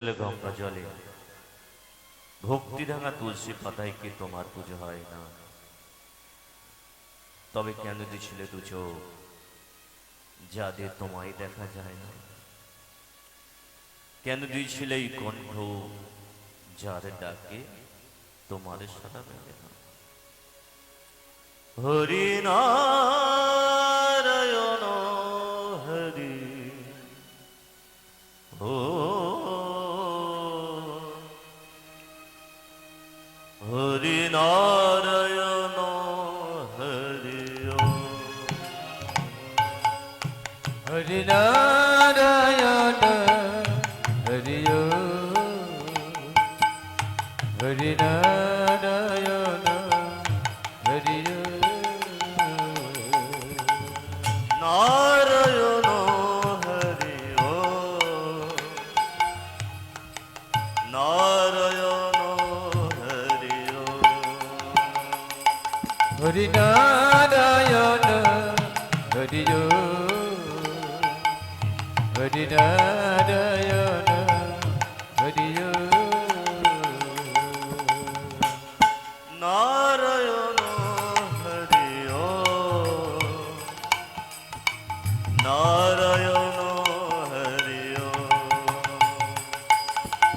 গঙ্গা জলে ভক্তি রাঙা তুলসী পাতায় কি তোমার পুজো হয় না? তবে কেন দিছিলে দু চোখ যাদের তোমায় দেখা যায় না? কেন দিয়েছিলে এই কণ্ঠ যার ডাকে তোমার সারা মেলে না? হরি নারায়ণ হরি ও হরি নারায়ণ হরি ও হরি নারায়ণ হরি ও হরি নারায়ণ হরি ও নারায়ণ হরি ও নারায়ণ হরি ও হরি নারায়ণ হরি ও হরি নারায়ণ হরি ও নারায়ণ হরি ও নারায়ণ হরি ও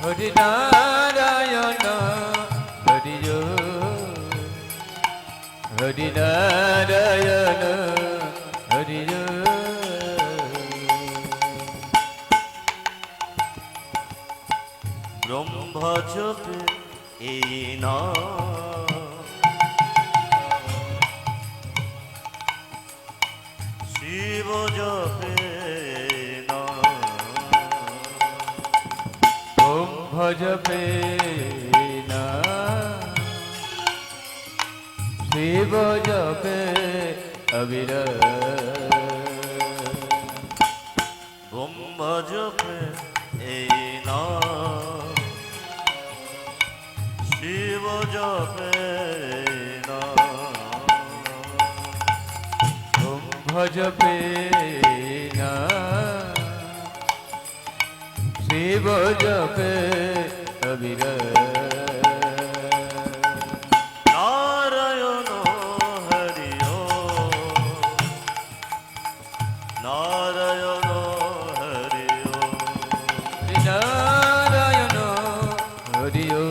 হরি নারায়ণ হরি ও হরি নারায়ণ হরি ও ব্রহ্মা জপে এই নাম, শিব জপে নাম, ওম ভজপে না শিব জপে অবির ব্রহ্মা জপে এই নাম, শিব জপে নাম, ওম ভজপে না শিব জপে অবির নারায়ণ হরি ও নারায়ণ হরি ও নারায়ণ হরি ও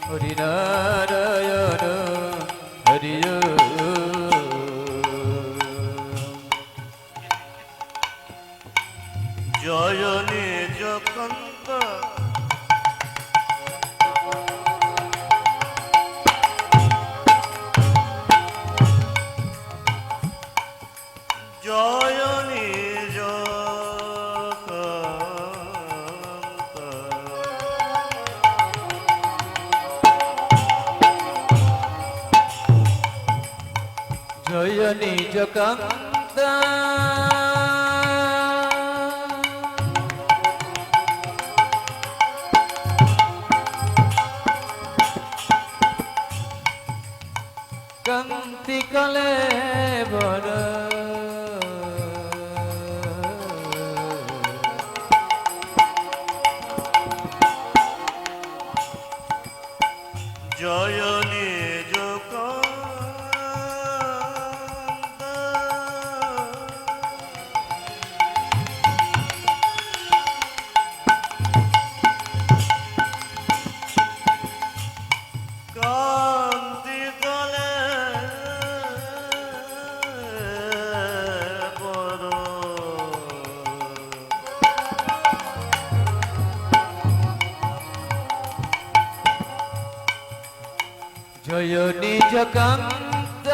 হরি নারায়ণ হরি ও জয় নিজ কন্ত জয় নিজ কন্ত জয় নিজ কান্ত কান্তি কলে বর জয় নিজ কন্ত কান্তি কলে বড় জয় নিজ কান্ত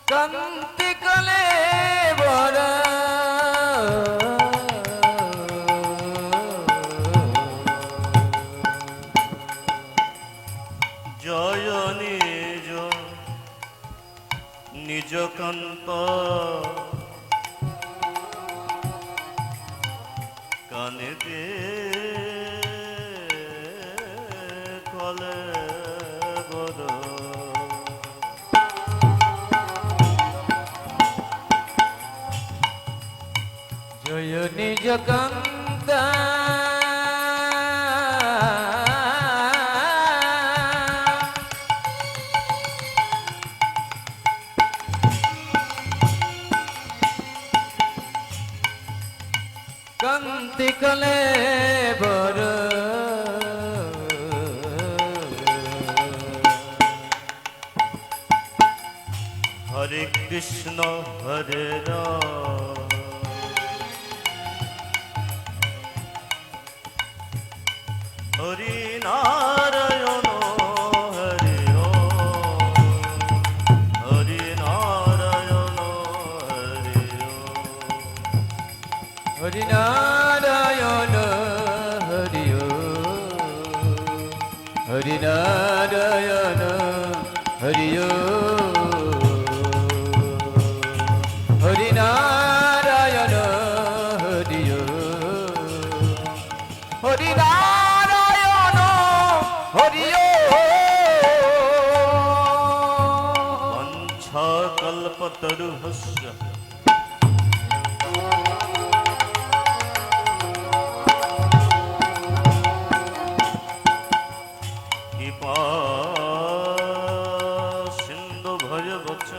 কান্তি কলে বর কে কলে বড় জয় নিজ কান্তা কান্তি কলে বর হরে কৃষ্ণ হরে রাম হরি নারায়ণ হরি ওম হরি নারায়ণ হরি ওম হরি নারায়ণ হরি হরি নারায়ণ হরি হরি নারায়ণ হরি হরি নারায়ণ হরি वंशाकल्पतरुहस्य कृपा सिंधु भयवच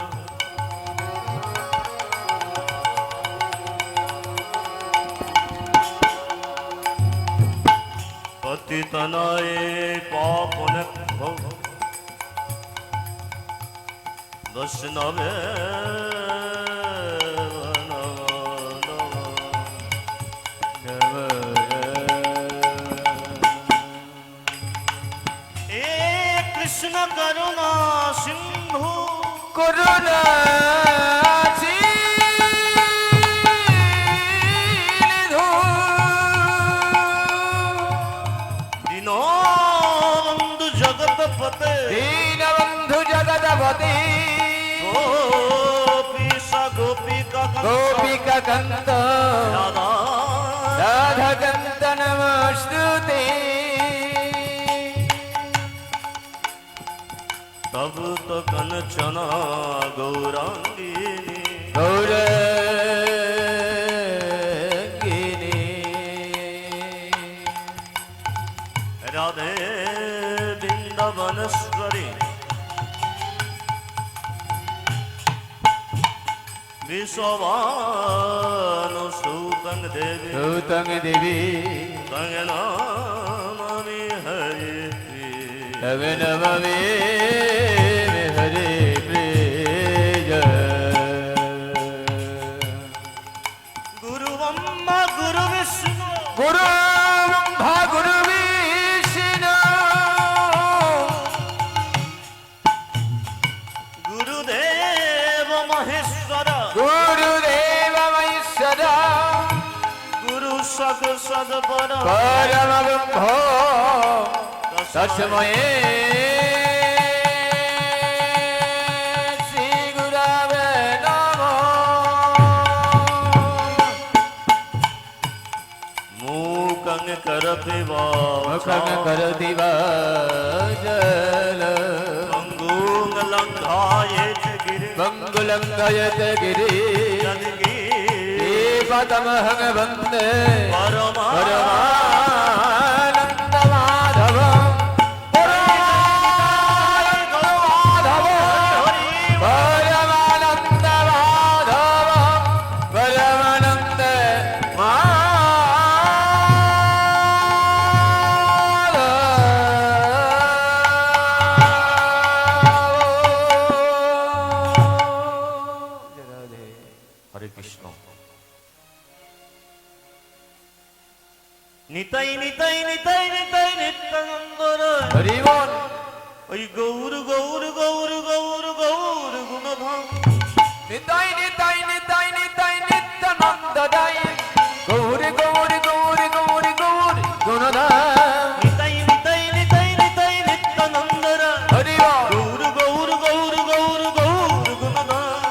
पतितनाय पापनेभ्यो वैष्णवे कृष्ण करुणा सिंधु করুণা दीनबंधु जगतपते দীনবন্ধু জগদপতি गोपीशा गोपिका গোপিকা কান্ত राधा রাধা কান্ত নমস্তুতে तब तो कंचना गौरांगी গৌরঙ্গিনী राधे वृंदावनेश्वरी विश्ववानुसूतं देवी সৌতং দেবী तंग नामामि हरे তব নমে হরে প্রিয় गुरु ब्रह्मा गुरु विष्णु গুরু ব্রহ্মা গুরু বিষ্ণু गुरुदेव महेश्वर গুরুদেব মহেশ্বর गुरु सद सद पर পরম ব্রহ্ম তস্ময়ে শ্রী গুরবে নমঃ मूकं करपि মুখং वाचा করতি বাজল अंगूं लंघायेत गिरि মঙ্গলঙ্গয়ত গিরি यद्गिरि পদমহং বন্দে परमा পরমানন্দ মাধব পরমানন্দ মাধব পরমানন্দ মাধব পরমানন্দ মাধব हरे कृष्ण নিতাই নিতাই নিতাই নিতাই নিত্যানন্দর হরি বল ওই গৌর গৌর গৌর গৌর গৌর গুণধাম নিতাই নিতাই নিতাই নিতাই নিত্যানন্দ দাই গৌর গৌর গৌর গৌর গৌর গুণধাম নিতাই নিতাই নিতাই নিতাই নিত্যানন্দর হরি বল গৌর গৌর গৌর গৌর গৌর গুণধাম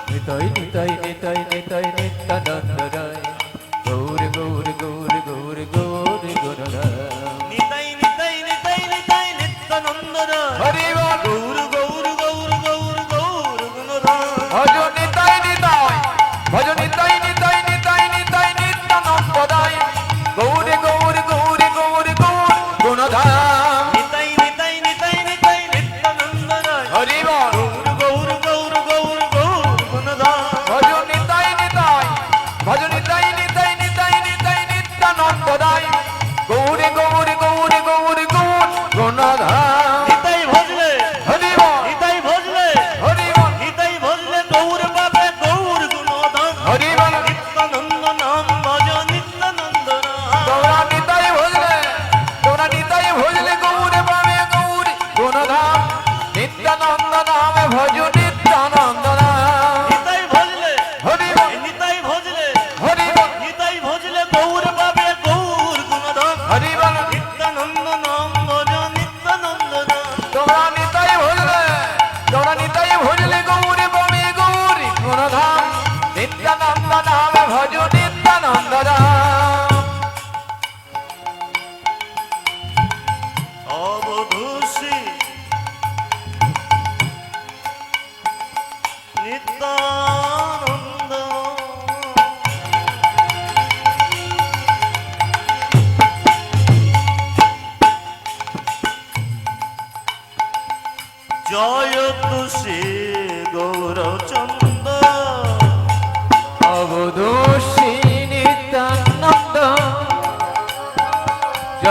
নিতাই নিতাই নিতাই নিতাই নিত্যানন্দ দাই গৌর গৌর গৌর গৌর গৌর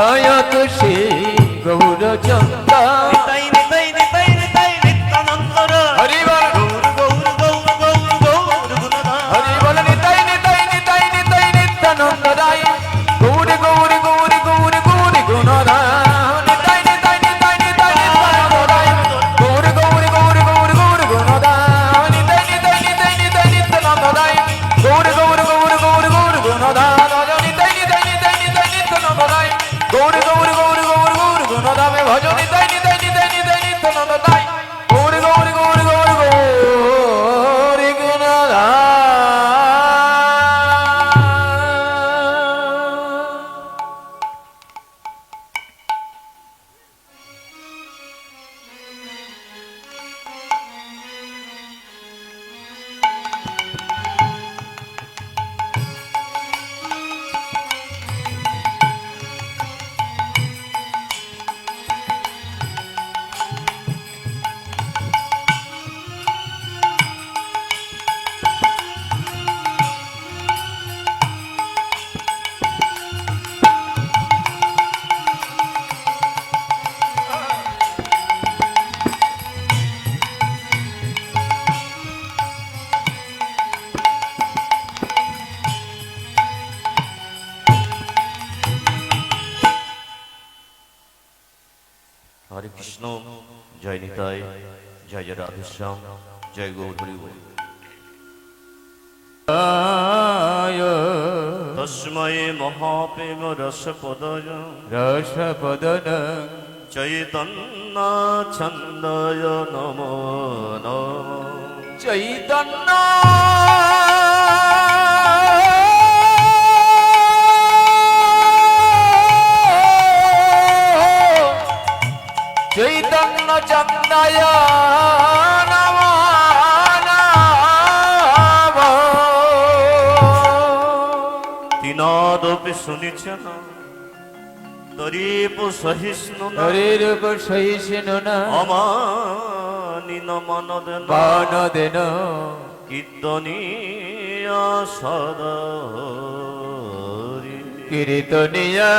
জয় তুষি গৌরচন্দ্র নিতাই নিতাই নিতাই নিতাই নিত্যানন্দ রায় হরি বল গৌর গৌর গৌর গৌর গৌর গুণধর হরি বল নিতাই নিতাই নিতাই নিতাই নিত্যানন্দ রায় গৌরী গৌরী গৌরী গৌরী গৌরী গুণরায় নিতাই নিতাই নিতাই নিতাই নিত্যানন্দ রায় গৌরী গৌরী গৌরী গৌরী গৌরী গুণরায় নিতাই নিতাই নিতাই নিতাই নিত্যানন্দ রায় গৌরী গৌরী গৌরী গৌরী গৌরী গুণরায় নিতাই নিতাই নিতাই নিতাই নিত্যানন্দ রায় গৌরী গৌরী গৌরী গৌরী গৌরী গুণরায় ভজ নিতাই নিতাই নিতাই নিতাই নিত্যানন্দ রায় গৌরী গৌরী গৌরী গৌরী গৌরী গুণরায় হরে কৃষ্ণ জয় নিতাই জয় জয় রাধেশ্যাম জয় গৌর হরি বল তস্মৈ মহাপ্রেম রসপদয় রসপদন চৈতন্য ছন্দয় নমো নমঃ চৈতন্য চৈতন্য চন্দায় নমো নমঃ তিনাদপি শুনিছেন তরিপ সহিষ্ণু হরিরূপ সহিষ্ণু না অমানিন মনদেন বান দেন কীর্তনীয় সদা কীর্তনিয়া